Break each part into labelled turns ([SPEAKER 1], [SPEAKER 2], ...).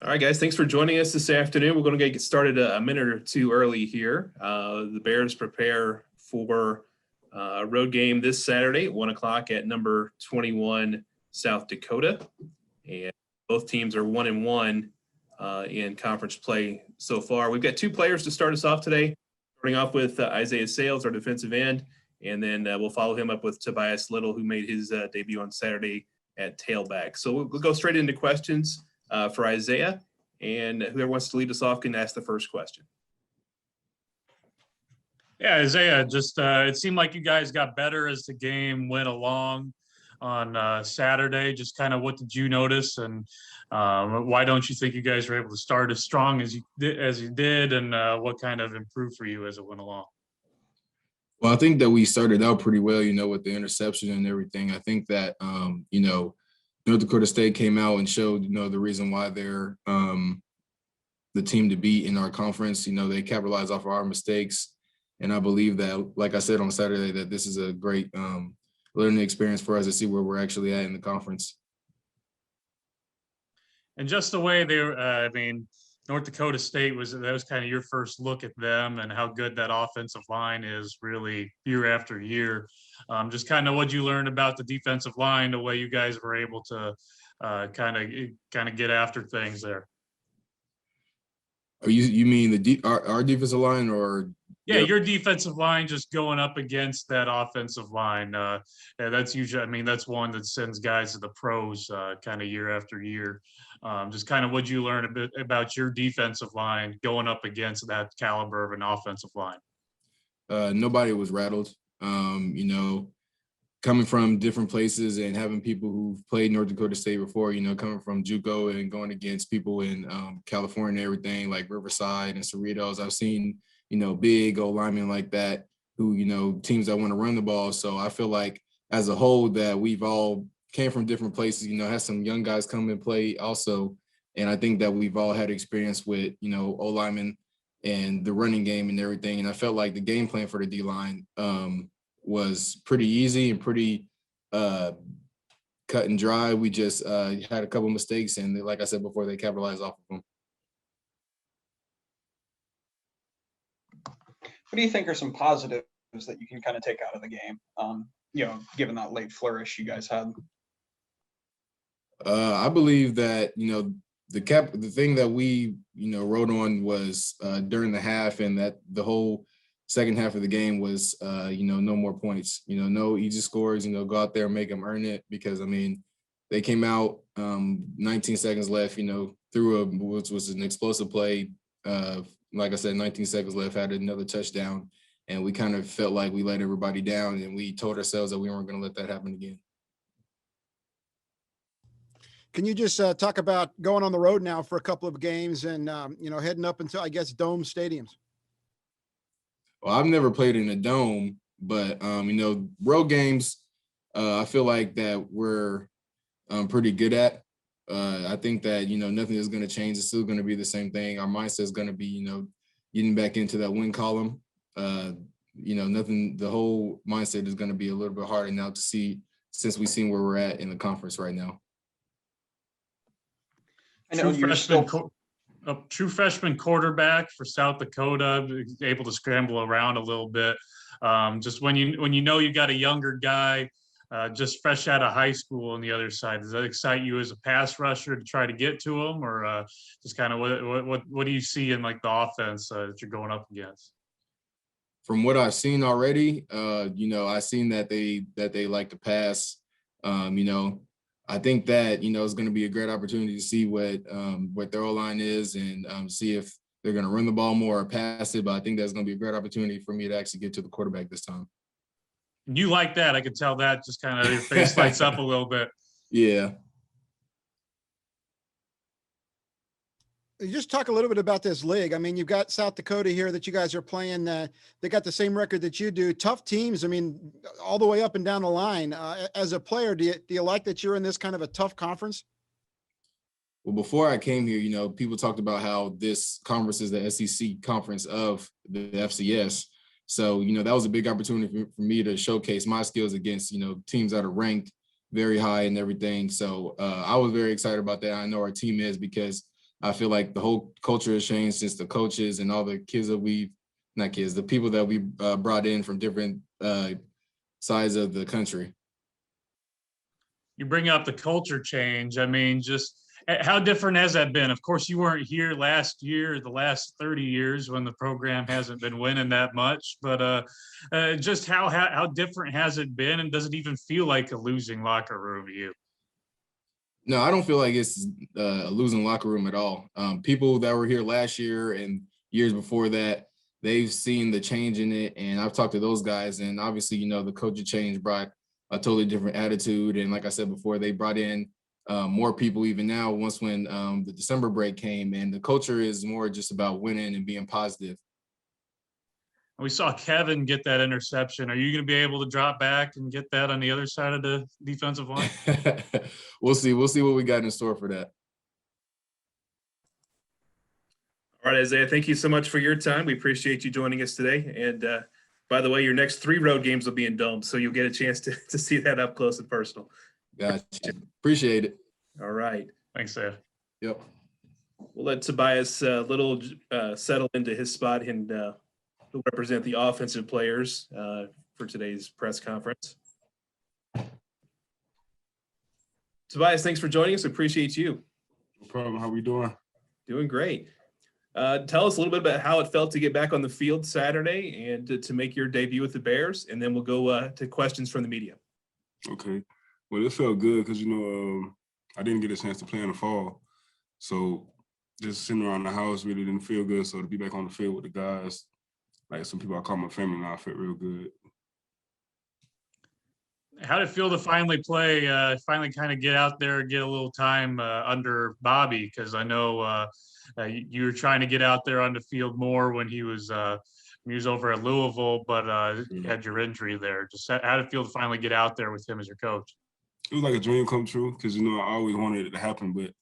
[SPEAKER 1] All right, guys, thanks for joining us this afternoon. We're going to get started a minute or two early here. The Bears prepare for a road game this Saturday at 1 o'clock at number 21 South Dakota. And both teams are 1-1 in conference play so far. We've got two players to start us off today, starting off with Isaiah Sayles, our defensive end, and then we'll follow him up with Tobias Little, who made his debut on Saturday at tailback. So we'll go straight into questions for Isaiah, and whoever wants to lead us off can ask the first question.
[SPEAKER 2] Yeah, Isaiah, just it seemed like you guys got better as the game went along on Saturday. Just kind of what did you notice, and why don't you think you guys were able to start as strong as you did, and what kind of improved for you as it went along?
[SPEAKER 3] Well, I think that we started out pretty well, with the interception and everything. I think that, North Dakota State came out and showed, the reason why they're the team to beat in our conference. They capitalized off of our mistakes. And I believe that, like I said on Saturday, that this is a great learning experience for us to see where we're actually at in the conference.
[SPEAKER 2] And just the way they were, North Dakota State that was kind of your first look at them and how good that offensive line is really year after year. Just kind of what you learned about the defensive line, the way you guys were able to kind of get after things there.
[SPEAKER 3] You mean our defensive line, or?
[SPEAKER 2] Yeah, your defensive line just going up against that offensive line. Yeah, that's usually, that's one that sends guys to the pros kind of year after year. Just kind of what you learn a bit about your defensive line going up against that caliber of an offensive line.
[SPEAKER 3] Nobody was rattled. Coming from different places and having people who've played North Dakota State before, coming from JUCO and going against people in California and everything like Riverside and Cerritos, I've seen, big old linemen like that who, teams that want to run the ball. So I feel like as a whole that we've all came from different places, had some young guys come and play also. And I think that we've all had experience with, O-linemen and the running game and everything. And I felt like the game plan for the D-line was pretty easy and pretty cut and dry. We just had a couple mistakes, and like I said before, they capitalized off of them.
[SPEAKER 4] What do you think are some positives that you can kind of take out of the game, given that late flourish you guys had?
[SPEAKER 3] I believe that, the thing that we, wrote on was during the half, and that the whole second half of the game was, no more points, no easy scores, go out there and make them earn it, because, they came out 19 seconds left, through which was an explosive play. Like I said, 19 seconds left, had another touchdown, and we kind of felt like we let everybody down, and we told ourselves that we weren't going to let that happen again.
[SPEAKER 5] Can you just talk about going on the road now for a couple of games and, heading up into, I guess, dome stadiums?
[SPEAKER 3] Well, I've never played in a dome, but, road games, I feel like that we're pretty good at. I think that, nothing is going to change. It's still going to be the same thing. Our mindset is going to be, getting back into that win column. Nothing, the whole mindset is going to be a little bit harder now to see, since we've seen where we're at in the conference right now.
[SPEAKER 4] I know you're still
[SPEAKER 2] a true freshman quarterback for South Dakota, able to scramble around a little bit. Just when you got a younger guy just fresh out of high school on the other side, does that excite you as a pass rusher to try to get to him, or just kind of what do you see in like the offense that you're going up against?
[SPEAKER 3] From what I've seen already, I've seen that they like to pass. I think that, it's going to be a great opportunity to see what their O-line is, and see if they're going to run the ball more or pass it. But I think that's going to be a great opportunity for me to actually get to the quarterback this time.
[SPEAKER 2] You like that. I could tell that just kind of your face lights up a little bit.
[SPEAKER 3] Yeah.
[SPEAKER 5] You just talk a little bit about this league. You've got South Dakota here that you guys are playing. They got the same record that you do. Tough teams. All the way up and down the line. As a player, do you like that you're in this kind of a tough conference?
[SPEAKER 3] Well, before I came here, people talked about how this conference is the SEC conference of the FCS. So, that was a big opportunity for me to showcase my skills against, teams that are ranked very high and everything. So I was very excited about that. I know our team is, because I feel like the whole culture has changed since the coaches and all the kids that the people that we brought in from different sides of the country.
[SPEAKER 2] You bring up the culture change. I mean, just how different has that been? Of course, you weren't here last year, the last 30 years when the program hasn't been winning that much, but just how different has it been? And does it even feel like a losing locker room to you?
[SPEAKER 3] No, I don't feel like it's a losing locker room at all. People that were here last year and years before that, they've seen the change in it. And I've talked to those guys, and obviously, the coaching change brought a totally different attitude. And like I said before, they brought in more people even now when the December break came, and the culture is more just about winning and being positive.
[SPEAKER 2] We saw Kevin get that interception. Are you going to be able to drop back and get that on the other side of the defensive line?
[SPEAKER 3] We'll see. We'll see what we got in store for that.
[SPEAKER 1] All right, Isaiah, thank you so much for your time. We appreciate you joining us today. And by the way, your next 3 road games will be in domes, so you'll get a chance to see that up close and personal.
[SPEAKER 3] Gotcha. Appreciate it.
[SPEAKER 1] All right.
[SPEAKER 2] Thanks, Seth.
[SPEAKER 3] Yep.
[SPEAKER 1] We'll let Tobias settle into his spot, and he'll represent the offensive players for today's press conference. Tobias, thanks for joining us. Appreciate you.
[SPEAKER 6] No problem. How we doing?
[SPEAKER 1] Doing great. Tell us a little bit about how it felt to get back on the field Saturday and to make your debut with the Bears, and then we'll go to questions from the media.
[SPEAKER 6] Okay. Well, it felt good because, I didn't get a chance to play in the fall. So just sitting around the house really didn't feel good. So to be back on the field with the guys, like some people I call my family now, I felt real good.
[SPEAKER 2] How did it feel to finally play, finally kind of get out there and get a little time under Bobby? Because I know you were trying to get out there on the field more when he was over at Louisville, but you had your injury there. Just how did it feel to finally get out there with him as your coach?
[SPEAKER 6] It was like a dream come true because, I always wanted it to happen, but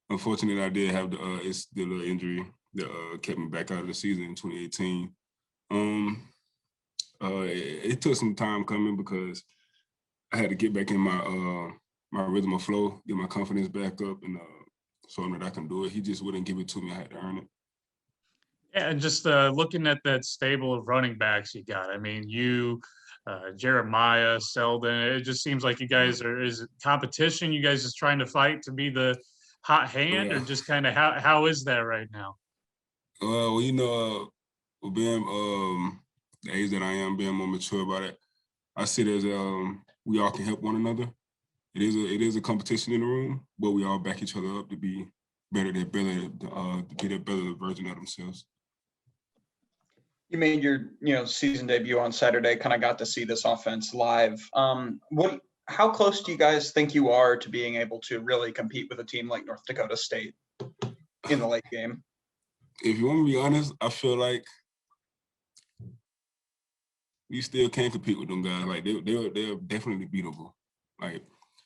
[SPEAKER 6] unfortunately I did have the little injury that kept me back out of the season in 2018. It took some time coming because I had to get back in my rhythm of flow, get my confidence back up, and so that I can do it. He just wouldn't give it to me. I had to earn it. Yeah,
[SPEAKER 2] and just looking at that stable of running backs you got, I mean, you, Jeremiah, Selden, it just seems like you guys is it competition? You guys just trying to fight to be the hot hand, or just kind of how is that right now?
[SPEAKER 6] Well, being the age that I am, being more mature about it, I see it as we all can help one another. It is a competition in the room, but we all back each other up to be better to be a better version of themselves.
[SPEAKER 4] You made your season debut on Saturday. Kind of got to see this offense live. How close do you guys think you are to being able to really compete with a team like North Dakota State in the late game?
[SPEAKER 6] If you want me to be honest, I feel like we still can compete with them guys. Like they're definitely beatable. Like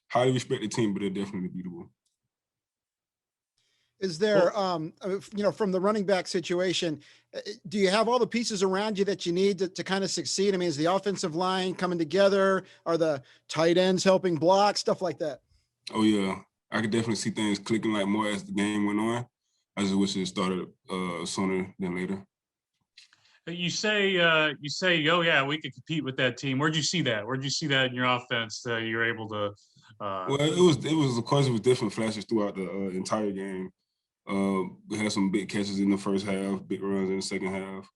[SPEAKER 6] highly respected team, but they're definitely beatable.
[SPEAKER 5] Is there, from the running back situation, do you have all the pieces around you that you need to kind of succeed? I mean, is the offensive line coming together? Are the tight ends helping block, stuff like that?
[SPEAKER 6] Oh yeah, I could definitely see things clicking like more as the game went on. I just wish it started sooner than later.
[SPEAKER 2] You say, oh yeah, we could compete with that team. Where'd you see that? Where'd you see that in your offense? You're able to.
[SPEAKER 6] Well, it was of course it was different flashes throughout the entire game. We had some big catches in the first half, big runs in the second half.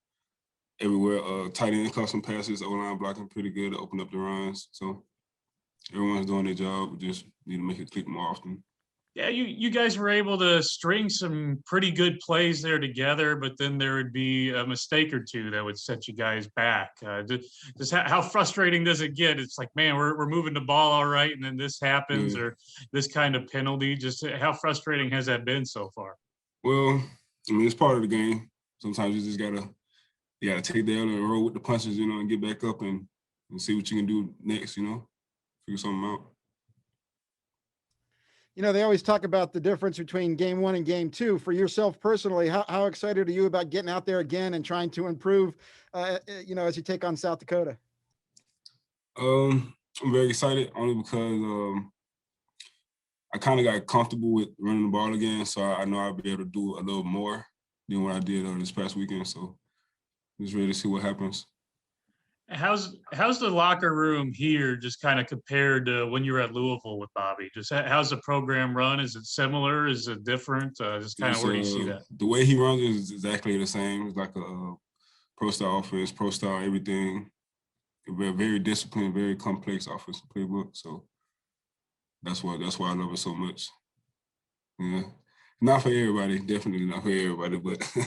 [SPEAKER 6] Everywhere, tight end caught some passes, O-line blocking pretty good to open up the runs. So everyone's doing their job. We just need to make it click more often.
[SPEAKER 2] Yeah, you guys were able to string some pretty good plays there together, but then there would be a mistake or two that would set you guys back. Just how frustrating does it get? It's like, man, we're moving the ball all right, and then this happens, or this kind of penalty. Just how frustrating has that been so far?
[SPEAKER 6] Well, I mean, it's part of the game. Sometimes you just gotta take the L and roll with the punches, and get back up and see what you can do next. Figure something out.
[SPEAKER 5] They always talk about the difference between game 1 and game 2. For yourself personally, how excited are you about getting out there again and trying to improve, as you take on South Dakota?
[SPEAKER 6] I'm very excited only because I kind of got comfortable with running the ball again, so I know I'll be able to do a little more than what I did this past weekend. So just ready to see what happens.
[SPEAKER 2] How's the locker room here just kind of compared to when you were at Louisville with Bobby? Just how's the program run? Is it similar? Is it different? Just kind of where do you see that?
[SPEAKER 6] The way he runs is exactly the same. It's like a pro-style offense, pro-style everything. Very, very disciplined, very complex offensive playbook. So that's why I love it so much. Yeah, not for everybody, definitely not for everybody, but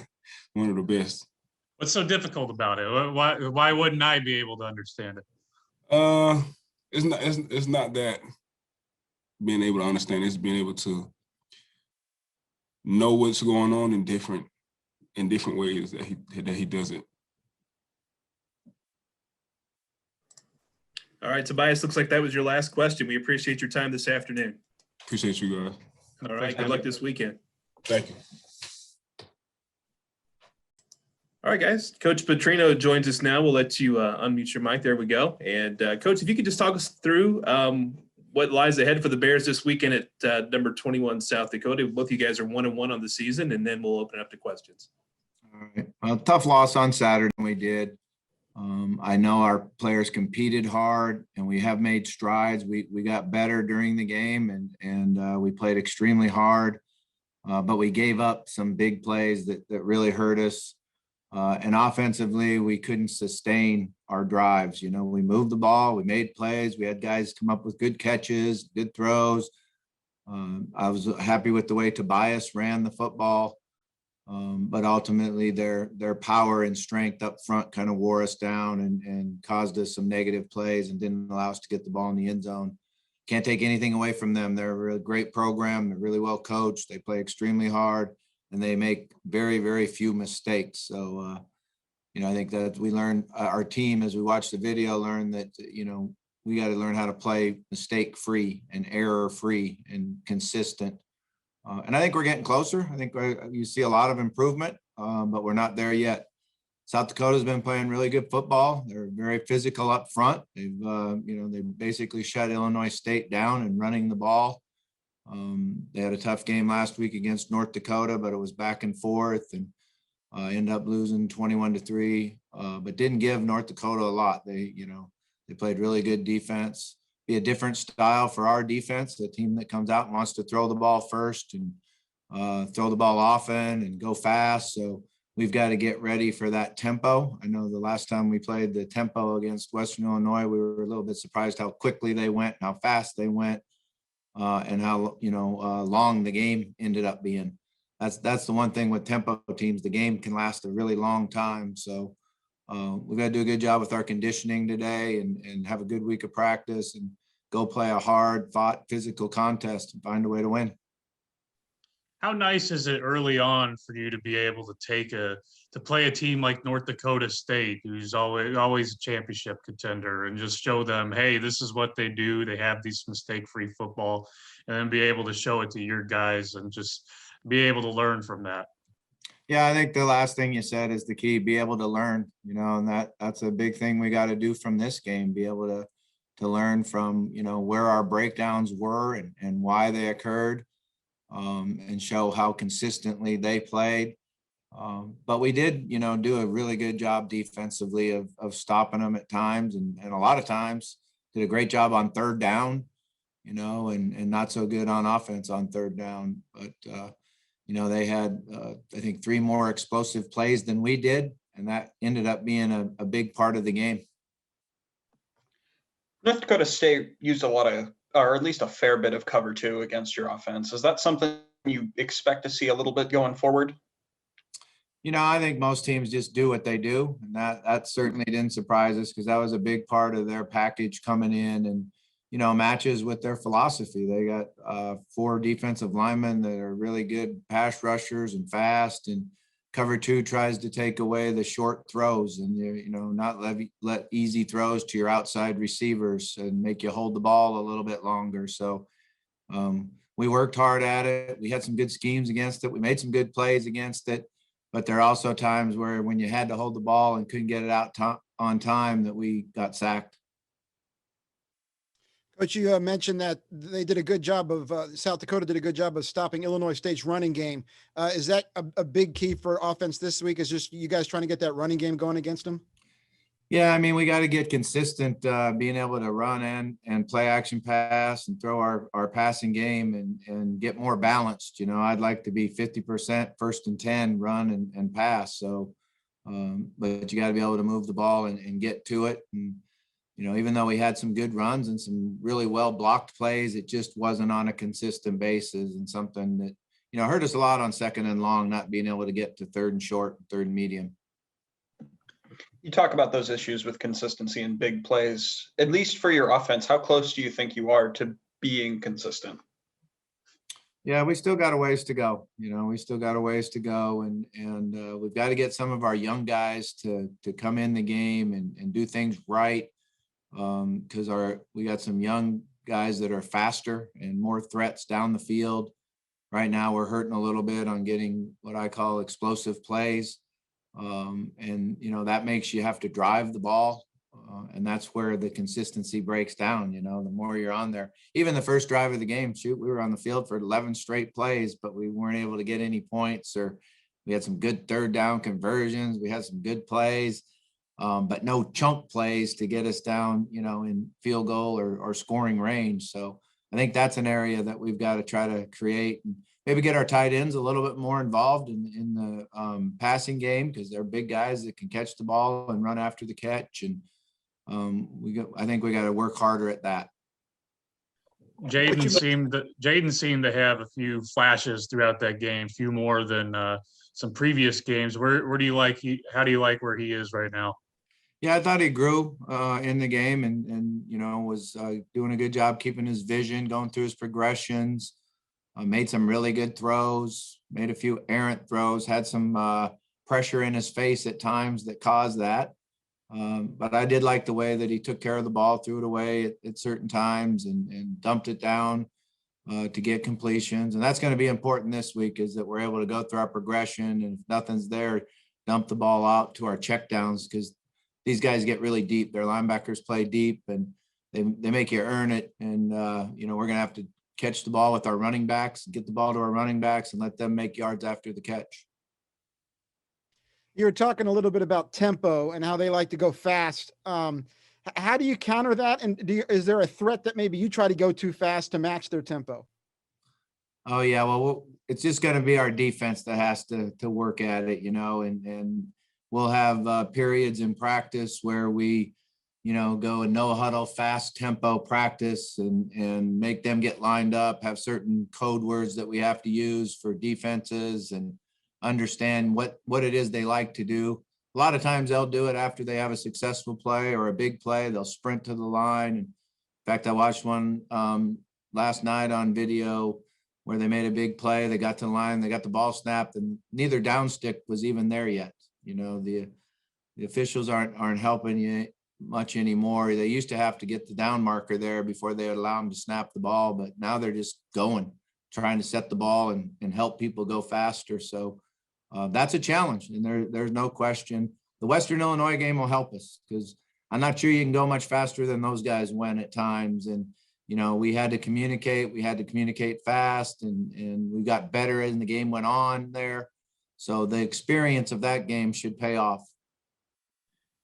[SPEAKER 6] one of the best.
[SPEAKER 2] What's so difficult about it? Why wouldn't I be able to understand it?
[SPEAKER 6] It's not that being able to understand. It's being able to know what's going on in different ways that he does it.
[SPEAKER 1] All right, Tobias, looks like that was your last question. We appreciate your time this afternoon.
[SPEAKER 6] Appreciate you guys.
[SPEAKER 1] All right, good luck this weekend.
[SPEAKER 6] Thank you.
[SPEAKER 1] All right, guys. Coach Petrino joins us now. We'll let you unmute your mic. There we go. And Coach, if you could just talk us through what lies ahead for the Bears this weekend at number 21 South Dakota. Both of you guys are 1-1 on the season, and then we'll open up to questions.
[SPEAKER 7] All right. Well, tough loss on Saturday. We did. I know our players competed hard, and we have made strides. We got better during the game, and we played extremely hard, but we gave up some big plays that really hurt us. And offensively, we couldn't sustain our drives. You know, we moved the ball, we made plays, we had guys come up with good catches, good throws. I was happy with the way Tobias ran the football. But ultimately their power and strength up front kind of wore us down and caused us some negative plays and didn't allow us to get the ball in the end zone. Can't take anything away from them. They're a really great program. They're really well coached. They play extremely hard and they make very, very few mistakes. So, you know, I think that we learned, our team, as we watched the video, learned that, you know, we got to learn how to play mistake-free and error-free and consistent. And I think we're getting closer. I think you see a lot of improvement, but we're not there yet. South Dakota's been playing really good football. They're very physical up front. They've, you know, they basically shut Illinois State down and running the ball. They had a tough game last week against North Dakota, but it was back and forth and ended up losing 21-3, but didn't give North Dakota a lot. They, you know, they played really good defense. Be a different style for our defense, the team that comes out and wants to throw the ball first and throw the ball often and go fast. So we've got to get ready for that tempo. I know the last time we played the tempo against Western Illinois, we were a little bit surprised how quickly they went, how fast they went, and how, you know, long the game ended up being. That's the one thing with tempo teams, the game can last a really long time. So we've got to do a good job with our conditioning today and have a good week of practice and go play a hard fought physical contest and find a way to win.
[SPEAKER 2] How nice is it early on for you to be able to play a team like North Dakota State, who's always a championship contender, and just show them, hey, this is what they do. They have these mistake-free football, and then be able to show it to your guys and just be able to learn from that.
[SPEAKER 7] Yeah, I think the last thing you said is the key, be able to learn, you know, and that's a big thing we got to do from this game, be able to learn from, you know, where our breakdowns were and why they occurred, and show how consistently they played. But we did, you know, do a really good job defensively of stopping them at times, and a lot of times did a great job on third down, you know, and not so good on offense on third down. But, you know, they had, I think, 3 more explosive plays than we did, and that ended up being a big part of the game.
[SPEAKER 4] North Dakota State used a lot of, or at least a fair bit of cover 2 against your offense. Is that something you expect to see a little bit going forward?
[SPEAKER 7] You know, I think most teams just do what they do, and that certainly didn't surprise us because that was a big part of their package coming in and, you know, matches with their philosophy. They got 4 defensive linemen that are really good pass rushers and fast, and cover 2 tries to take away the short throws and, you know, not let easy throws to your outside receivers and make you hold the ball a little bit longer. So we worked hard at it. We had some good schemes against it. We made some good plays against it, but there are also times where when you had to hold the ball and couldn't get it out on time that we got sacked.
[SPEAKER 5] Coach, you mentioned that they did a good job of, South Dakota did a good job of stopping Illinois State's running game. Is that a big key for offense this week? Is just you guys trying to get that running game going against them?
[SPEAKER 7] Yeah, I mean, we got to get consistent, being able to run and play action pass and throw our passing game and get more balanced. You know, I'd like to be 50% 1st and 10 run and pass. So, but you got to be able to move the ball and get to it. And, you know, even though we had some good runs and some really well blocked plays, it just wasn't on a consistent basis, and something that, you know, hurt us a lot on 2nd and long, not being able to get to 3rd and short, 3rd and medium.
[SPEAKER 4] You talk about those issues with consistency and big plays, at least for your offense. How close do you think you are to being consistent?
[SPEAKER 7] Yeah, we still got a ways to go. You know, we still got a ways to go, and we've got to get some of our young guys to come in the game and do things right, because we got some young guys that are faster and more threats down the field. Right now, we're hurting a little bit on getting what I call explosive plays. And, you know, that makes you have to drive the ball. And that's where the consistency breaks down. You know, the more you're on there, even the first drive of the game, shoot, we were on the field for 11 straight plays, but we weren't able to get any points, or we had some good 3rd down conversions. We had some good plays, but no chunk plays to get us down, you know, in field goal or scoring range. So I think that's an area that we've got to try to create, and maybe get our tight ends a little bit more involved in the passing game, because they're big guys that can catch the ball and run after the catch. And I think we got to work harder at that.
[SPEAKER 2] Jaden seemed to have a few flashes throughout that game, few more than some previous games. Where do you like how do you like where he is right now?
[SPEAKER 7] Yeah, I thought he grew in the game, and you know, was doing a good job keeping his vision, going through his progressions. Made some really good throws, made a few errant throws, had some pressure in his face at times that caused that. But I did like the way that he took care of the ball, threw it away at certain times, and dumped it down to get completions. And that's going to be important this week, is that we're able to go through our progression, and if nothing's there, dump the ball out to our checkdowns, because these guys get really deep. Their linebackers play deep, and they make you earn it. And, you know, we're going to have to catch the ball with our running backs, get the ball to our running backs, and let them make yards after the catch.
[SPEAKER 5] You were talking a little bit about tempo and how they like to go fast. How do you counter that? And is there a threat that maybe you try to go too fast to match their tempo?
[SPEAKER 7] Oh yeah, well, it's just going to be our defense that has to work at it, you know, and we'll have periods in practice where we, you know, go and no huddle, fast tempo practice, and make them get lined up, have certain code words that we have to use for defenses, and understand what it is they like to do. A lot of times they'll do it after they have a successful play or a big play. They'll sprint to the line. And in fact, I watched one last night on video where they made a big play. They got to the line, they got the ball snapped, and neither down stick was even there yet. You know, the officials aren't helping you much anymore. They used to have to get the down marker there before they would allow them to snap the ball, but now they're just going, trying to set the ball and help people go faster. So that's a challenge, and there's no question. The Western Illinois game will help us, because I'm not sure you can go much faster than those guys went at times. And, you know, we had to communicate fast, and we got better as the game went on there. So the experience of that game should pay off.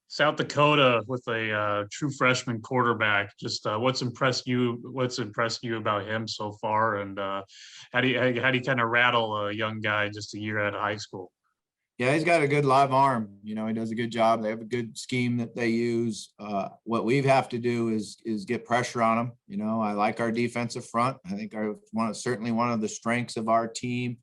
[SPEAKER 2] South Dakota with a true freshman quarterback. Just what's impressed you about him so far, and how do you kind of rattle a young guy just a year out of high school?
[SPEAKER 7] Yeah, he's got a good live arm. You know, he does a good job. They have a good scheme that they use. What we have to do is get pressure on him. You know, I like our defensive front. I think certainly one of the strengths of our team.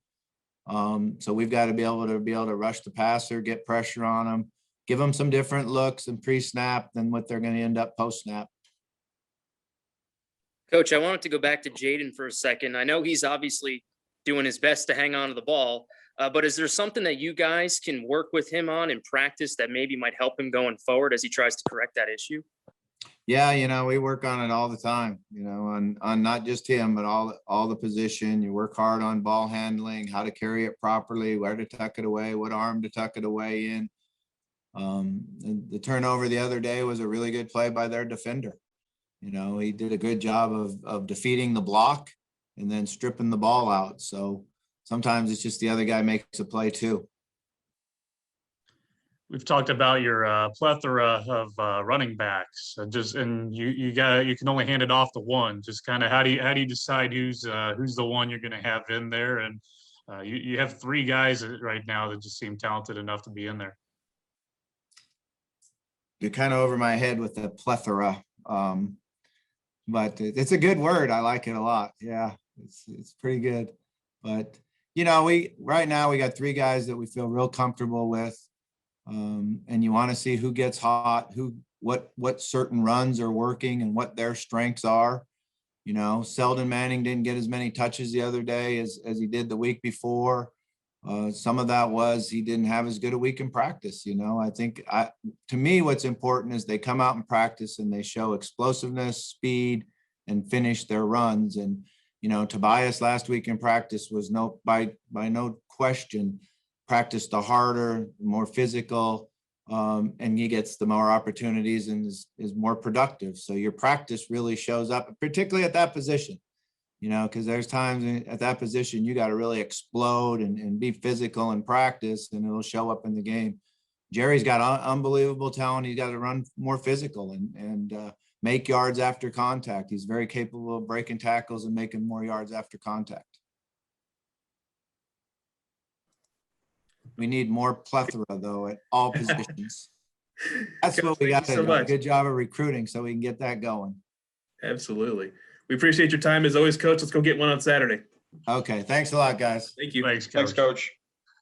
[SPEAKER 7] So we've got to be able to rush the passer, get pressure on him, give them some different looks and pre-snap than what they're going to end up post-snap.
[SPEAKER 8] Coach, I wanted to go back to Jaden for a second. I know he's obviously doing his best to hang on to the ball, but is there something that you guys can work with him on in practice that maybe might help him going forward as he tries to correct that issue?
[SPEAKER 7] Yeah, you know, we work on it all the time, you know, on not just him, but all the position. You work hard on ball handling, how to carry it properly, where to tuck it away, what arm to tuck it away in. The turnover the other day was a really good play by their defender. You know, he did a good job of defeating the block and then stripping the ball out. So sometimes it's just the other guy makes a play too.
[SPEAKER 2] We've talked about your plethora of running backs. And you can only hand it off to one. Just kind of how do you decide who's the one you're going to have in there? And you have three guys right now that just seem talented enough to be in there.
[SPEAKER 7] You're kind of over my head with the plethora, but it's a good word. I like it a lot. Yeah, it's pretty good. But you know, right now we got three guys that we feel real comfortable with. And you want to see who gets hot, what certain runs are working and what their strengths are. You know, Selden Manning didn't get as many touches the other day as he did the week before. Some of that was he didn't have as good a week in practice. You know, I think to me, what's important is they come out in practice and they show explosiveness, speed, and finish their runs. And, you know, Tobias last week in practice was by no question practiced the harder, more physical, and he gets the more opportunities and is more productive. So your practice really shows up, particularly at that position, you know, because there's times at that position you got to really explode and be physical in practice, and it'll show up in the game. Jerry's got unbelievable talent. He's got to run more physical and make yards after contact. He's very capable of breaking tackles and making more yards after contact. We need more plethora, though, at all positions. That's what we got to do. A good job of recruiting so we can get that going.
[SPEAKER 1] Absolutely. We appreciate your time as always, Coach. Let's go get one on Saturday.
[SPEAKER 7] Okay. Thanks a lot, guys.
[SPEAKER 1] Thank you.
[SPEAKER 2] Thanks, Coach.
[SPEAKER 4] Thanks, Coach.